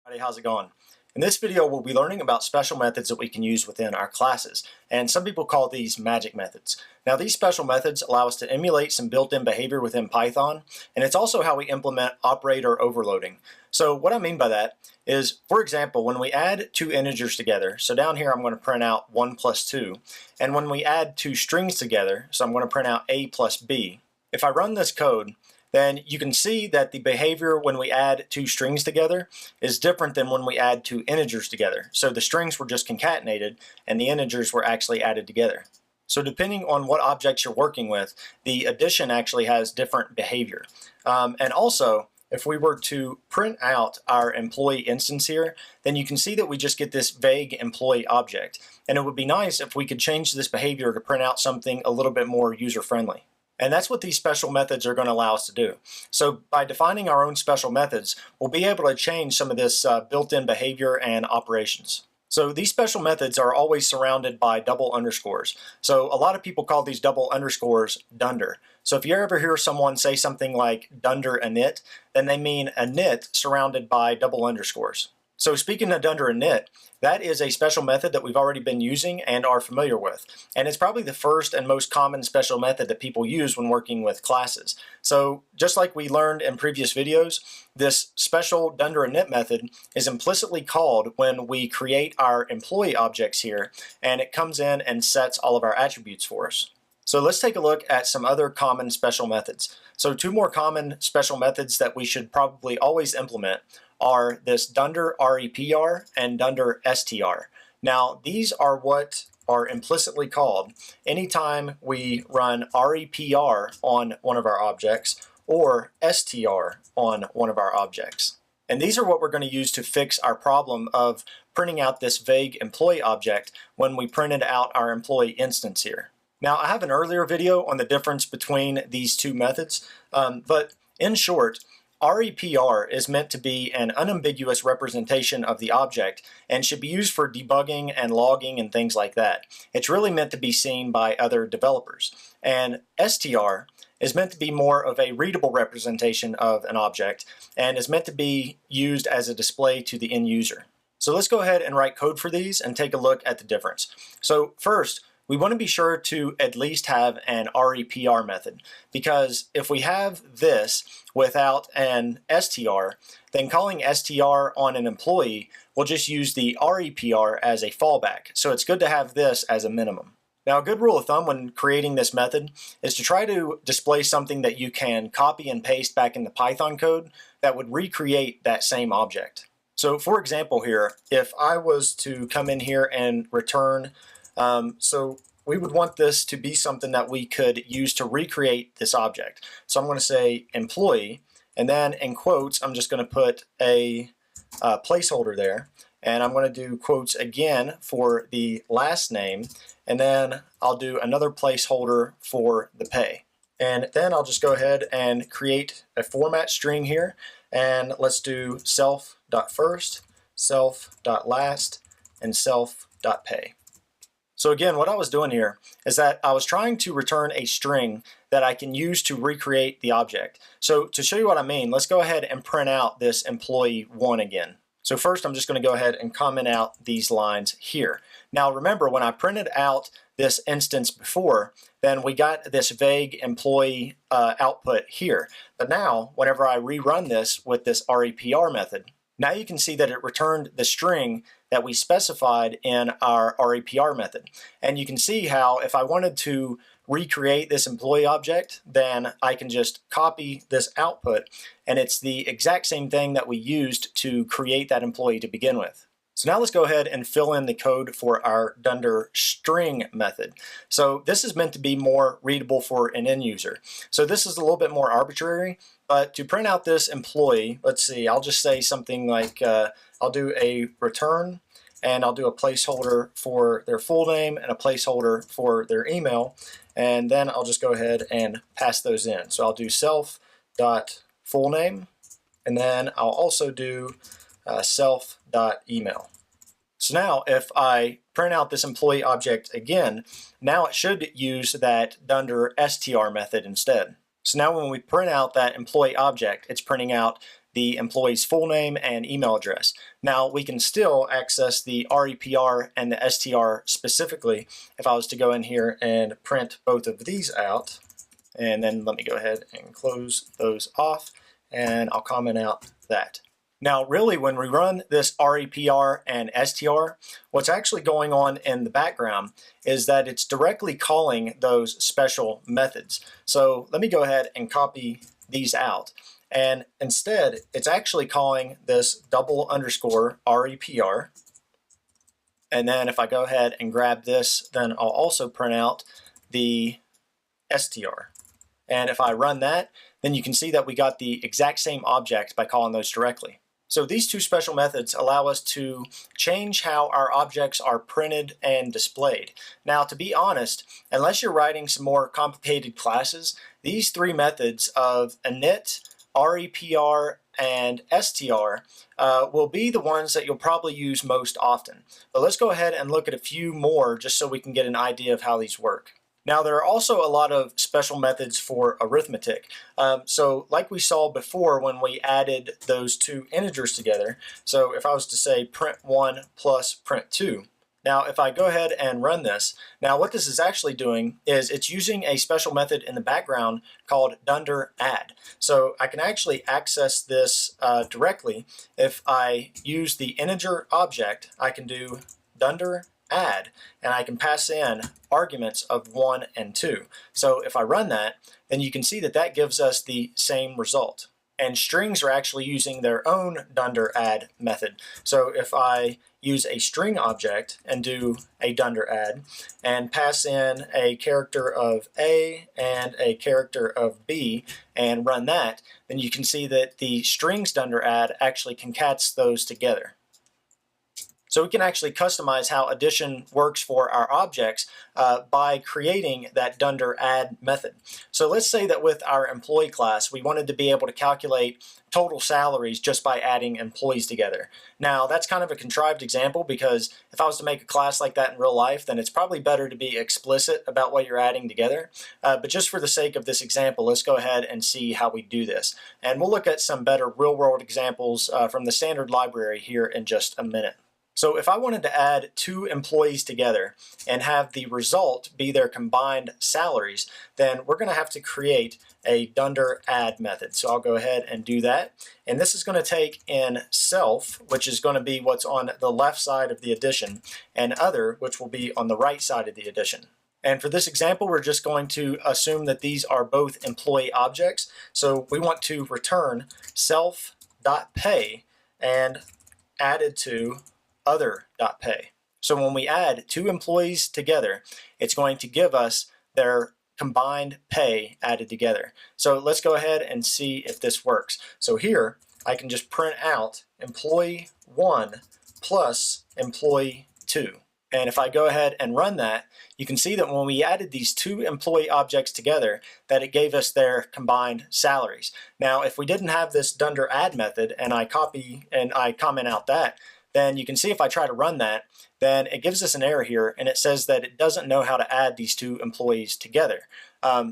Howdy, how's it going? In this video, we'll be learning about special methods that we can use within our classes, and some people call these magic methods. Now, these special methods allow us to emulate some built-in behavior within Python, and it's also how we implement operator overloading. So what I mean by that is, for example, when we add two integers together, so down here I'm going to print out 1 plus 2, and when we add two strings together, so I'm going to print out A plus B. If I run this code, then you can see that the behavior when we add two strings together is different than when we add two integers together. So the strings were just concatenated and the integers were actually added together. So depending on what objects you're working with, the addition actually has different behavior. And also, if we were to print out our employee instance here, then you can see that we just get this vague employee object. And it would be nice if we could change this behavior to print out something a little bit more user-friendly. And that's what these special methods are going to allow us to do. So by defining our own special methods, we'll be able to change some of this built-in behavior and operations. So these special methods are always surrounded by double underscores. So a lot of people call these double underscores Dunder. So if you ever hear someone say something like Dunder init, then they mean init surrounded by double underscores. So speaking of Dunder init, that is a special method that we've already been using and are familiar with. And it's probably the first and most common special method that people use when working with classes. So just like we learned in previous videos, this special Dunder init method is implicitly called when we create our employee objects here, and it comes in and sets all of our attributes for us. So let's take a look at some other common special methods. So two more common special methods that we should probably always implement are this Dunder repr and Dunder str. Now these are what are implicitly called anytime we run repr on one of our objects or str on one of our objects. And these are what we're going to use to fix our problem of printing out this vague employee object when we printed out our employee instance here. Now I have an earlier video on the difference between these two methods, but in short, repr is meant to be an unambiguous representation of the object and should be used for debugging and logging and things like that. It's really meant to be seen by other developers. And str is meant to be more of a readable representation of an object and is meant to be used as a display to the end user. So let's go ahead and write code for these and take a look at the difference. So first, we want to be sure to at least have an repr method, because if we have this without an str, then calling str on an employee will just use the repr as a fallback. So it's good to have this as a minimum. Now a good rule of thumb when creating this method is to try to display something that you can copy and paste back into Python code that would recreate that same object. So for example here, if I was to come in here and return so we would want this to be something that we could use to recreate this object. So I'm going to say employee, and then in quotes I'm just going to put a placeholder there, and I'm going to do quotes again for the last name, and then I'll do another placeholder for the pay. And then I'll just go ahead and create a format string here, and let's do self.first, self.last, and self.pay. So again, what I was doing here is that I was trying to return a string that I can use to recreate the object. So to show you what I mean, let's go ahead and print out this employee 1 again. So first I'm just going to go ahead and comment out these lines here. Now remember, when I printed out this instance before, then we got this vague employee output here. But now whenever I rerun this with this repr method, now you can see that it returned the string that we specified in our repr method. And you can see how if I wanted to recreate this employee object, then I can just copy this output, and it's the exact same thing that we used to create that employee to begin with. So now let's go ahead and fill in the code for our Dunder string method. So this is meant to be more readable for an end user. So this is a little bit more arbitrary, but to print out this employee, let's see, I'll just say something like, I'll do a return, and I'll do a placeholder for their full name and a placeholder for their email, and then I'll just go ahead and pass those in. So I'll do self.fullname, and then I'll also do self.email. So now if I print out this employee object again, now it should use that Dunder str method instead. So now when we print out that employee object, it's printing out the employee's full name and email address. Now we can still access the REPR and the STR specifically if I was to go in here and print both of these out. And then let me go ahead and close those off, and I'll comment out that. Now really when we run this REPR and STR, what's actually going on in the background is that it's directly calling those special methods. So let me go ahead and copy these out. And instead, it's actually calling this double underscore REPR. And then if I go ahead and grab this, then I'll also print out the STR. And if I run that, then you can see that we got the exact same object by calling those directly. So these two special methods allow us to change how our objects are printed and displayed. Now, to be honest, unless you're writing some more complicated classes, these three methods of init, REPR, and STR will be the ones that you'll probably use most often. But let's go ahead and look at a few more just so we can get an idea of how these work. Now there are also a lot of special methods for arithmetic. So like we saw before when we added those two integers together, so if I was to say print1 plus print2, now if I go ahead and run this, now what this is actually doing is it's using a special method in the background called Dunder add. So I can actually access this directly. If I use the integer object, I can do Dunder add, and I can pass in arguments of 1 and 2. So if I run that, then you can see that that gives us the same result. And strings are actually using their own Dunder add method. So if I use a string object and do a Dunder add and pass in a character of A and a character of B and run that, then you can see that the strings Dunder add actually concats those together. So we can actually customize how addition works for our objects by creating that Dunder add method. So let's say that with our employee class, we wanted to be able to calculate total salaries just by adding employees together. Now that's kind of a contrived example because if I was to make a class like that in real life, then it's probably better to be explicit about what you're adding together. But just for the sake of this example, let's go ahead and see how we do this. And we'll look at some better real-world examples from the standard library here in just a minute. So if I wanted to add two employees together and have the result be their combined salaries, then we're going to have to create a Dunder add method. So I'll go ahead and do that. And this is going to take in self, which is going to be what's on the left side of the addition, and other, which will be on the right side of the addition. And for this example, we're just going to assume that these are both employee objects. So we want to return self.pay and added to other.pay. So when we add two employees together, it's going to give us their combined pay added together. So let's go ahead and see if this works. So here I can just print out employee 1 plus employee 2. And if I go ahead and run that, you can see that when we added these two employee objects together, that it gave us their combined salaries. Now, if we didn't have this Dunder add method and I copy and I comment out that, then you can see if I try to run that, then it gives us an error here and it says that it doesn't know how to add these two employees together.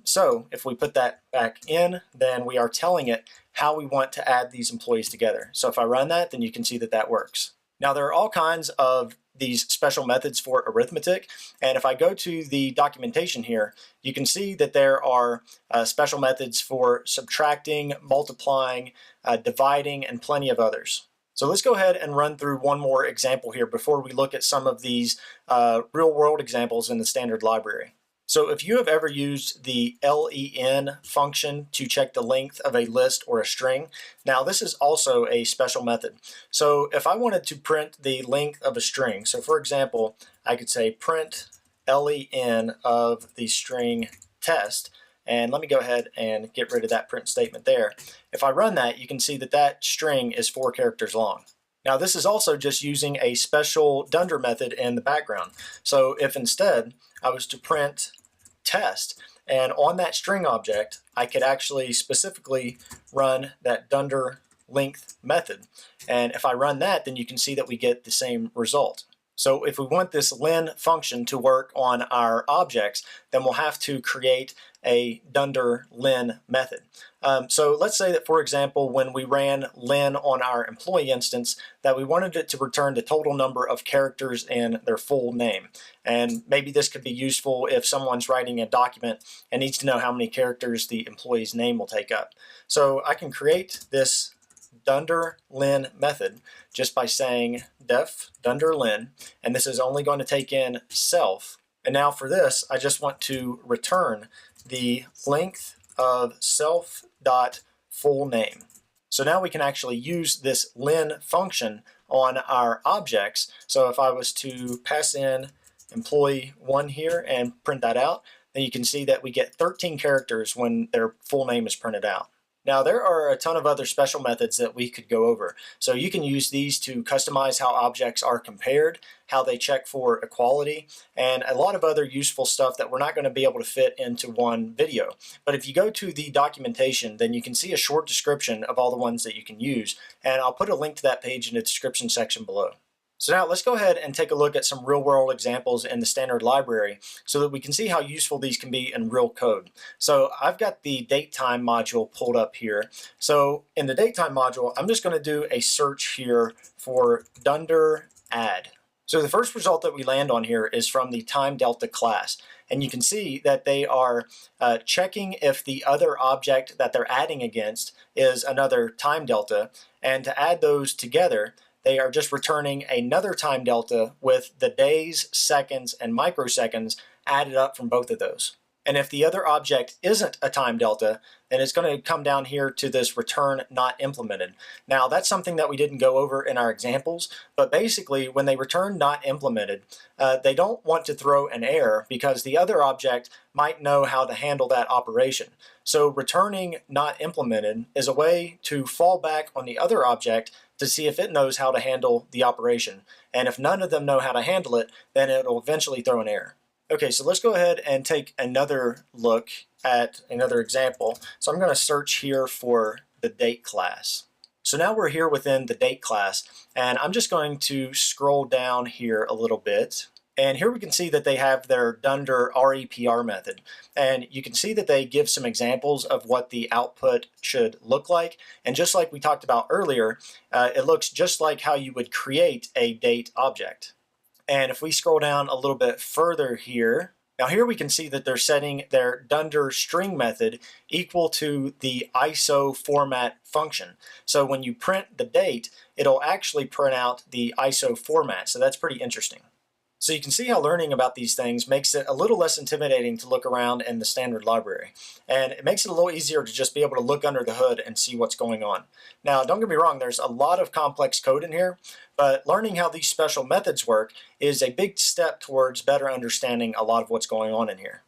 So if we put that back in, then we are telling it how we want to add these employees together. So if I run that, then you can see that that works. Now there are all kinds of these special methods for arithmetic, and if I go to the documentation here, you can see that there are special methods for subtracting, multiplying, dividing, and plenty of others. So let's go ahead and run through one more example here before we look at some of these real-world examples in the standard library. So if you have ever used the len function to check the length of a list or a string, now this is also a special method. So if I wanted to print the length of a string, so for example, I could say print len of the string test, and let me go ahead and get rid of that print statement there. If I run that, you can see that that string is 4 characters long. Now this is also just using a special Dunder method in the background. So if instead I was to print test, and on that string object, I could actually specifically run that Dunder length method. And if I run that, then you can see that we get the same result. So if we want this len function to work on our objects, then we'll have to create a Dunder len method. So let's say that, for example, when we ran len on our employee instance, that we wanted it to return the total number of characters in their full name. And maybe this could be useful if someone's writing a document and needs to know how many characters the employee's name will take up. So I can create this Dunder len method just by saying def Dunder len, and this is only going to take in self. And now for this, I just want to return the length of self dot full name. So now we can actually use this len function on our objects. So if I was to pass in employee 1 here and print that out, then you can see that we get 13 characters when their full name is printed out. Now there are a ton of other special methods that we could go over. So you can use these to customize how objects are compared, how they check for equality, and a lot of other useful stuff that we're not going to be able to fit into one video. But if you go to the documentation, then you can see a short description of all the ones that you can use, and I'll put a link to that page in the description section below. So now let's go ahead and take a look at some real-world examples in the standard library so that we can see how useful these can be in real code. So I've got the datetime module pulled up here. So in the datetime module, I'm just going to do a search here for Dunder add. So the first result that we land on here is from the time delta class. And you can see that they are checking if the other object that they're adding against is another time delta. And to add those together, they are just returning another time delta with the days, seconds, and microseconds added up from both of those. And if the other object isn't a time delta, then it's going to come down here to this return not implemented. Now that's something that we didn't go over in our examples, but basically when they return not implemented, they don't want to throw an error because the other object might know how to handle that operation. So returning not implemented is a way to fall back on the other object to see if it knows how to handle the operation. And if none of them know how to handle it, then it'll eventually throw an error. Okay, so let's go ahead and take another look at another example. So I'm going to search here for the date class. So now we're here within the date class, and I'm just going to scroll down here a little bit. And here we can see that they have their Dunder REPR method. And you can see that they give some examples of what the output should look like. And just like we talked about earlier, it looks just like how you would create a date object. And if we scroll down a little bit further here, now here we can see that they're setting their Dunder string method equal to the ISO format function. So when you print the date, it'll actually print out the ISO format. So that's pretty interesting. So you can see how learning about these things makes it a little less intimidating to look around in the standard library. And it makes it a little easier to just be able to look under the hood and see what's going on. Now, don't get me wrong, there's a lot of complex code in here, but learning how these special methods work is a big step towards better understanding a lot of what's going on in here.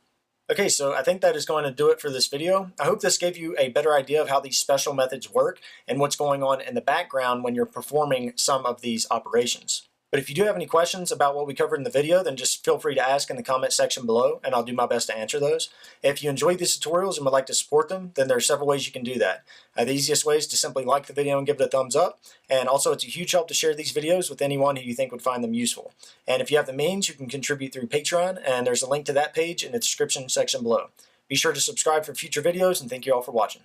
Okay, so I think that is going to do it for this video. I hope this gave you a better idea of how these special methods work and what's going on in the background when you're performing some of these operations. But if you do have any questions about what we covered in the video, then just feel free to ask in the comment section below, and I'll do my best to answer those. If you enjoyed these tutorials and would like to support them, then there are several ways you can do that. The easiest way is to simply like the video and give it a thumbs up, and also it's a huge help to share these videos with anyone who you think would find them useful. And if you have the means, you can contribute through Patreon, and there's a link to that page in the description section below. Be sure to subscribe for future videos, and thank you all for watching.